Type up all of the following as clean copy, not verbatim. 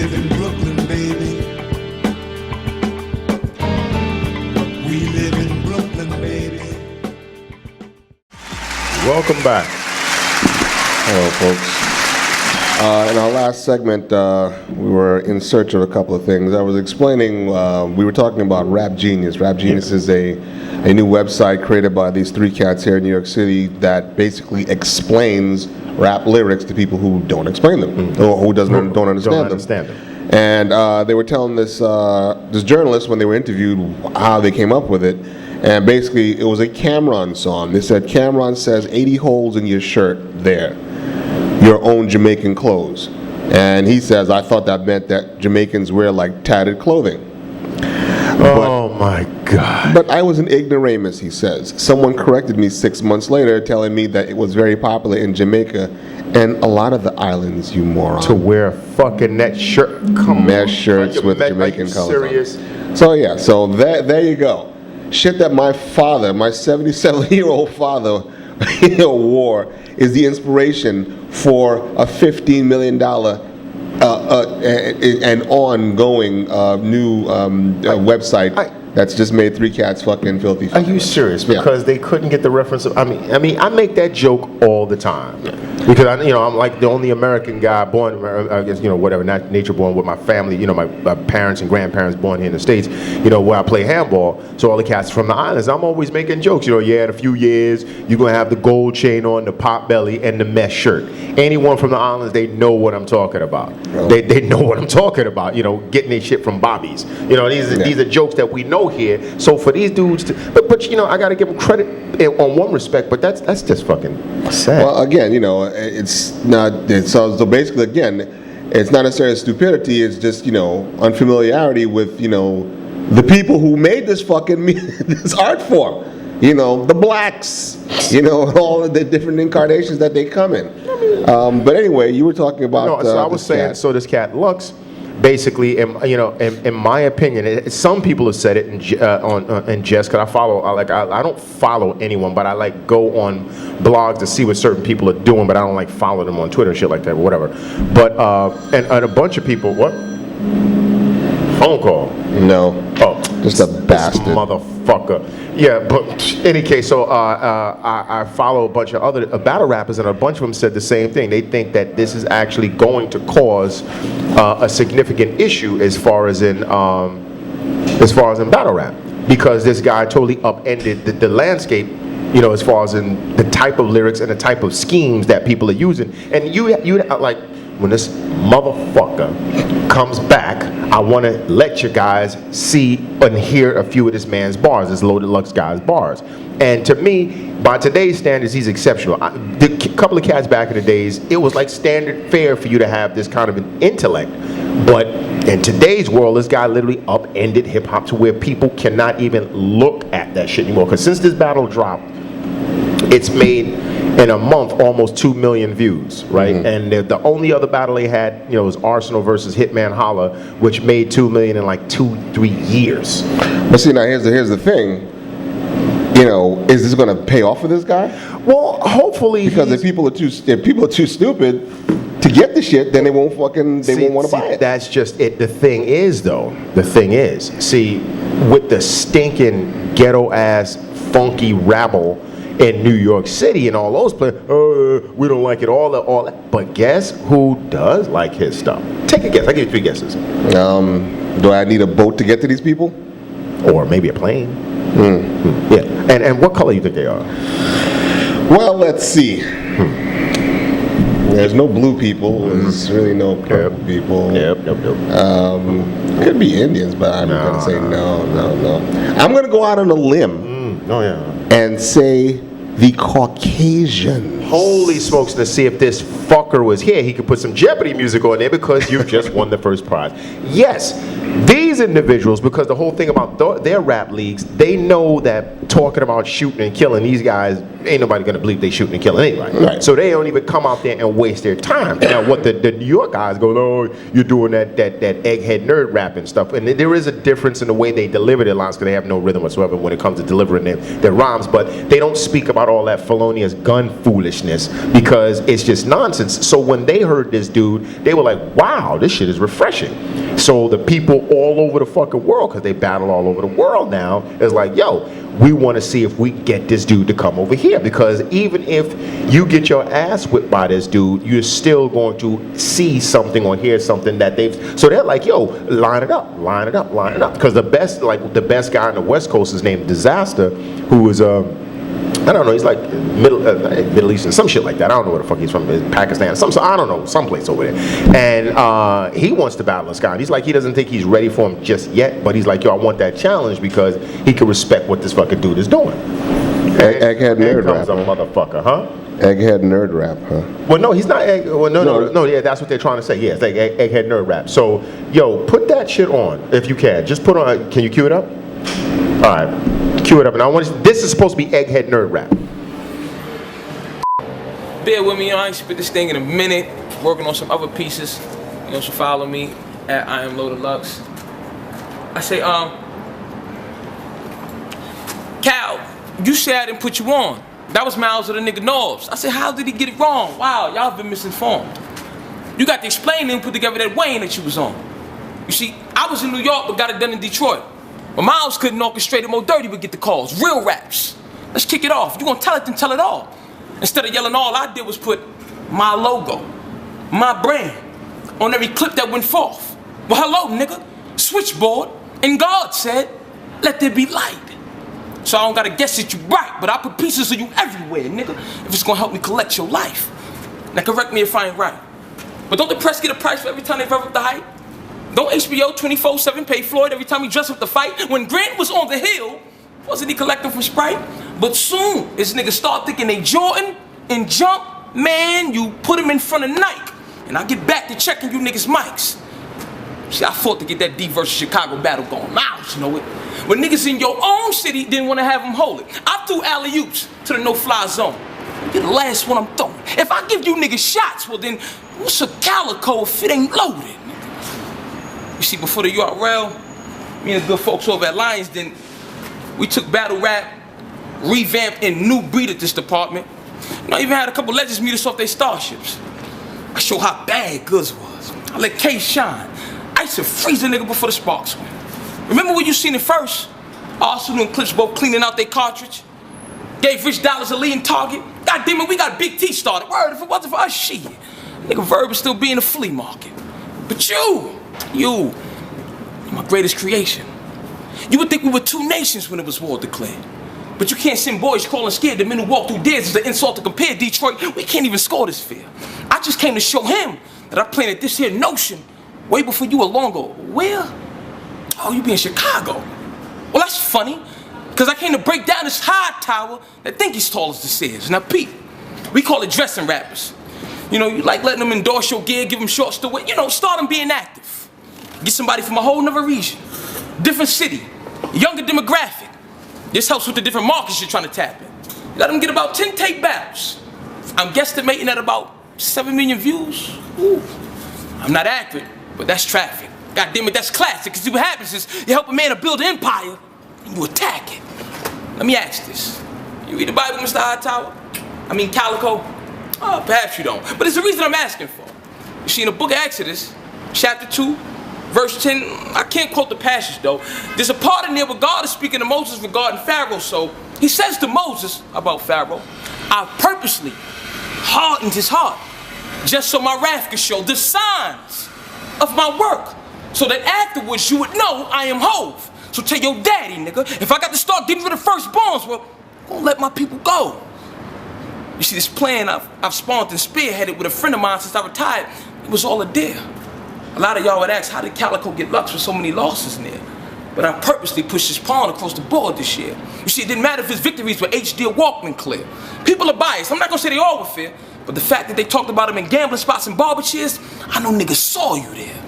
live in Brooklyn, baby. We live in Brooklyn, baby. Welcome back. Hello, folks. In our last segment, we were in search of a couple of things. I was explaining, we were talking about Rap Genius. Rap Genius is a new website created by these three cats here in New York City that basically explains rap lyrics to people who don't explain them, or who don't understand them. And they were telling this journalist when they were interviewed how they came up with it. And basically, it was a Cameron song. They said, Cameron says 80 holes in your shirt there. Your own Jamaican clothes. And he says, I thought that meant that Jamaicans wear like tattered clothing. Oh my God. But I was an ignoramus, he says. Someone corrected me 6 months later, telling me that it was very popular in Jamaica and a lot of the islands, you moron. To wear fucking that shirt. Mesh shirts with Jamaican colors. Serious? So yeah, so there you go. Shit that my father, my 77-year-old father, wore is the inspiration for a $15 million and ongoing new website that's just made three cats fucking filthy. Are you serious? Because they couldn't get the reference of, I mean, I make that joke all the time. Because I'm like the only American guy born, I guess, whatever, not nature born with my family, my parents and grandparents born here in the States, where I play handball. So all the cats from the islands, I'm always making jokes. You had a few years, you're going to have the gold chain on, the pot belly, and the mesh shirt. Anyone from the islands, they know what I'm talking about. Oh. They know what I'm talking about, getting their shit from Bobby's. These are jokes that we know here. So for these dudes to, but I got to give them credit on one respect, but that's just fucking sad. Well, again, it's not, so basically, again, it's not necessarily stupidity, it's just, unfamiliarity with, the people who made this fucking, this art form. The blacks, all of the different incarnations that they come in. But anyway, you were talking about. So I was saying, so this cat Lux, basically, in my opinion, some people have said it in jest. Cause I don't follow anyone, but I like go on blogs to see what certain people are doing, but I don't like follow them on Twitter and shit like that, or whatever. But and a bunch of people, what? Phone call? No. Oh, just a bastard. Motherfucker. Yeah, but in any case, so I follow a bunch of other battle rappers, and a bunch of them said the same thing. They think that this is actually going to cause a significant issue as far as in battle rap, because this guy totally upended the landscape. As far as in the type of lyrics and the type of schemes that people are using, and you like. When this motherfucker comes back, I want to let you guys see and hear a few of this man's bars, this Loaded Lux guy's bars. And to me, by today's standards, he's exceptional. The couple of cats back in the days, it was like standard fare for you to have this kind of an intellect. But in today's world, this guy literally upended hip hop to where people cannot even look at that shit anymore. Because since this battle dropped, it's made in a month almost 2 million views, right? Mm-hmm. And the only other battle they had, was Arsenal versus Hitman Holla, which made 2 million in like 2-3 years. But see, now here's the thing. Is this going to pay off for this guy? Well, hopefully, because if people are too stupid to get the shit, then they won't want to buy it. That's just it. The thing is, see, with the stinking ghetto ass funky rabble in New York City and all those places, we don't like it all that. But guess who does like his stuff? Take a guess. I give you 3 guesses. Do I need a boat to get to these people? Or maybe a plane. Yeah. And what color do you think they are? Well, let's see. There's no blue people. There's really no purple people. Yep. Could be Indians, but I'm going to say no. I'm going to go out on a limb. And say the Caucasians. Holy smokes, to see if this fucker was here, he could put some Jeopardy music on there because you just won the first prize. Yes, these individuals, because the whole thing about their rap leagues, they know that talking about shooting and killing these guys, ain't nobody gonna believe they shooting and killing anybody. Right. So they don't even come out there and waste their time. Now what the New York guys go, oh, you're doing that egghead nerd rap and stuff. And there is a difference in the way they deliver their lines because they have no rhythm whatsoever when it comes to delivering their rhymes, but they don't speak about all that felonious gun foolish foolishness because it's just nonsense. So when they heard this dude, they were like, wow, this shit is refreshing. So the people all over the fucking world, because they battle all over the world now, is like, yo, we want to see if we get this dude to come over here, because even if you get your ass whipped by this dude, you're still going to see something or hear something that they've. So they're like, yo, line it up, line it up, line it up. Because the best guy on the West Coast is named Disaster, who is I don't know, he's like Middle Eastern, some shit like that. I don't know where the fuck he's from, Pakistan, I don't know, someplace over there. And he wants to battle this guy. He's like, he doesn't think he's ready for him just yet, but he's like, yo, I want that challenge because he can respect what this fucking dude is doing. Egghead Nerd Rap. Comes a motherfucker, huh? Egghead Nerd Rap, huh? Well, no, he's not egg. Well, no, yeah, that's what they're trying to say. Yeah, it's like Egghead Nerd Rap. So, yo, put that shit on if you can. Just put on. Can you cue it up? All right, cue it up. And I want this is supposed to be Egghead Nerd Rap. Bear with me, I ain't spit this thing in a minute. Working on some other pieces. You know, so follow me at I Am Low Deluxe. I say, Cal, you say I didn't put you on. That was Miles of the nigga Norbs. I said, how did he get it wrong? Wow, y'all been misinformed. You got to explain and put together that Wayne that you was on. You see, I was in New York but got it done in Detroit. But Miles couldn't orchestrate it. Mo Dirty would get the calls. Real raps. Let's kick it off. You gonna tell it, then tell it all. Instead of yelling, all I did was put my logo, my brand, on every clip that went forth. Well, hello, nigga. Switchboard. And God said, let there be light. So I don't gotta guess that you right, but I put pieces of you everywhere, nigga, if it's gonna help me collect your life. Now correct me if I ain't right. But don't the press get a price for every time they rev up the hype? Don't HBO 24/7 pay Floyd every time he dress up the fight? When Grant was on the hill, wasn't he collecting from Sprite? But soon, this nigga start thinking they Jordan and jump, man, you put him in front of Nike. And I get back to checking you niggas' mics. See, I fought to get that D versus Chicago battle going. Miles, you know it. When niggas in your own city didn't want to have them hold it. I threw alley-oops to the no-fly zone. You're the last one I'm throwing. If I give you niggas shots, well then, what's a calico if it ain't loaded? You see, before the URL, me and the good folks over at Lions, then we took battle rap, revamped and new breed at this department. You know, I even had a couple legends meet us off their starships. I showed how bad Goods was. I let K shine. I used to freeze a nigga before the sparks went. Remember when you seen it first? Arsenal and Clips both cleaning out their cartridge. Gave Rich Dollars a lead and Target. God damn it, we got Big T started. Word, if it wasn't for us, shit. Nigga Verb would still be in the flea market. But you, my greatest creation. You would think we were two nations when it was war declared. But you can't send boys crawling scared. The men who walk through dares is an insult to compare. Detroit, we can't even score this fear. I just came to show him that I planted this here notion way before you were long ago. Where? Oh, you be in Chicago. Well, that's funny, because I came to break down this high tower that think he's tall as this is. Now, Pete, we call it dressing rappers. You know, you like letting them endorse your gear, give them shorts to wear. You know, start them being active. Get somebody from a whole nother region, different city, younger demographic. This helps with the different markets you're trying to tap in. Let them get about 10 tape battles. I'm guesstimating at about 7 million views. Ooh. I'm not accurate, but that's traffic. God damn it, that's classic. Because see what happens is you help a man to build an empire and you attack it. Let me ask this. You read the Bible, Mr. Hightower? I mean, Calico? Oh, perhaps you don't. But it's the reason I'm asking for. You see, in the book of Exodus, chapter 2, verse 10, I can't quote the passage though. There's a part in there where God is speaking to Moses regarding Pharaoh. So he says to Moses about Pharaoh, I purposely hardened his heart just so my wrath could show the signs of my work, so that afterwards you would know I am Hove. So tell your daddy, nigga, if I got to start getting rid of firstborns, well, I'm gonna let my people go. You see, this plan I've spawned and spearheaded with a friend of mine since I retired, it was all a dare. A lot of y'all would ask, how did Calico get Lux with so many losses in there? But I purposely pushed his pawn across the board this year. You see, it didn't matter if his victories were HD or Walkman clear. People are biased. I'm not gonna say they all were fair, but the fact that they talked about him in gambling spots and barber chairs, I know niggas saw you there.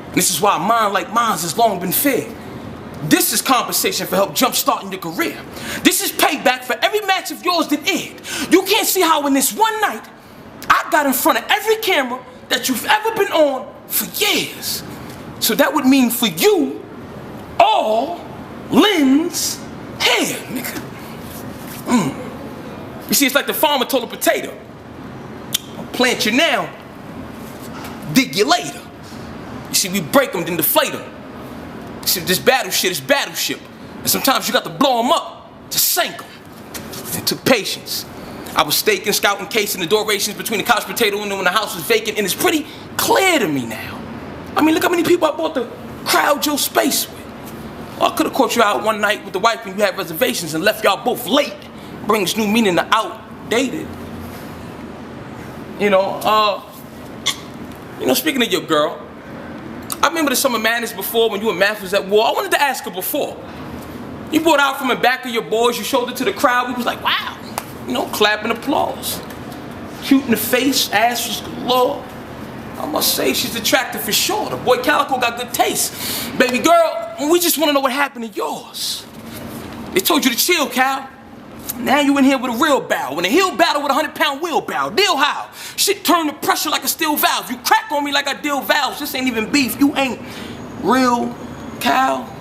And this is why a mind like mine's has long been fair. This is compensation for help jumpstarting your career. This is payback for every match of yours that aired. You can't see how in this one night, I got in front of every camera that you've ever been on for years. So that would mean for you, all lens hair, nigga. You see, it's like the farmer told a potato, Plant you now, dig you later. You see, we break them, then deflate them. You see, this battle shit is battleship. And sometimes you got to blow them up to sink them. It took patience. I was staking, scouting, casing the durations between the couch potato window when the house was vacant, and it's pretty clear to me now. I mean, look how many people I bought to crowd your space with. Well, I could have caught you out one night with the wife when you had reservations and left y'all both late. Brings new meaning to outdated. Speaking of your girl, I remember the Summer Madness before when you and Math was at war. I wanted to ask her before. You brought out from the back of your boys, you showed it to the crowd, we was like, wow. Clapping applause. Cute in the face, ass was galore. I must say she's attractive for sure. The boy Calico got good taste. Baby girl, we just want to know what happened to yours. They told you to chill, Cal. Now you in here with a real barrel. In a hill battle with a 100-pound wheelbarrow. Deal how? Shit turn the pressure like a steel valve. You crack on me like I deal valves. This ain't even beef. You ain't real, Cal.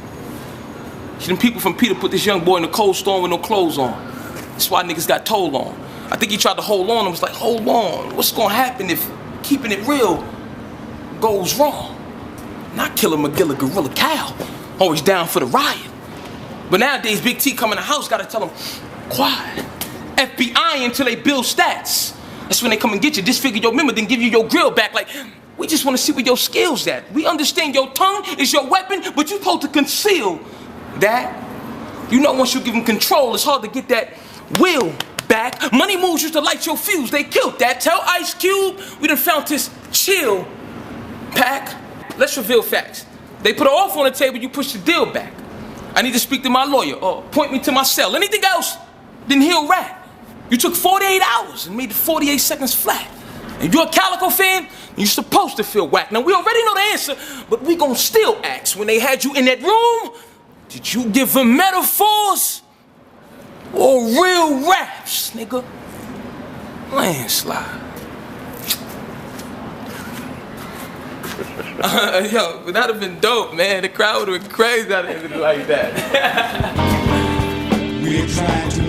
See, them people from Peter put this young boy in the cold storm with no clothes on. That's why niggas got told on. I think he tried to hold on and was like, hold on. What's gonna happen if keeping it real goes wrong? Not Killer McGill, Gorilla Cal. Always down for the riot. But nowadays, Big T come in the house, gotta tell him, quiet. FBI until they build stats. That's when they come and get you, disfigure your memory, then give you your grill back. Like, we just wanna see where your skills at. We understand your tongue is your weapon, but you supposed to conceal that. Once you give them control, it's hard to get that will back. Money moves used to light your fuse, they killed that. Tell Ice Cube, we done found this chill pack. Let's reveal facts. They put an offer on the table, you push the deal back. I need to speak to my lawyer, or point me to my cell. Anything else, then he'll rat. You took 48 hours and made the 48 seconds flat. And you're a Calico fan, you're supposed to feel whack. Now we already know the answer, but we gon' still ask. When they had you in that room, did you give them metaphors or real raps, nigga? Landslide. Yo, but that'd have been dope, man. The crowd would have been crazy out of it like that. We're trying to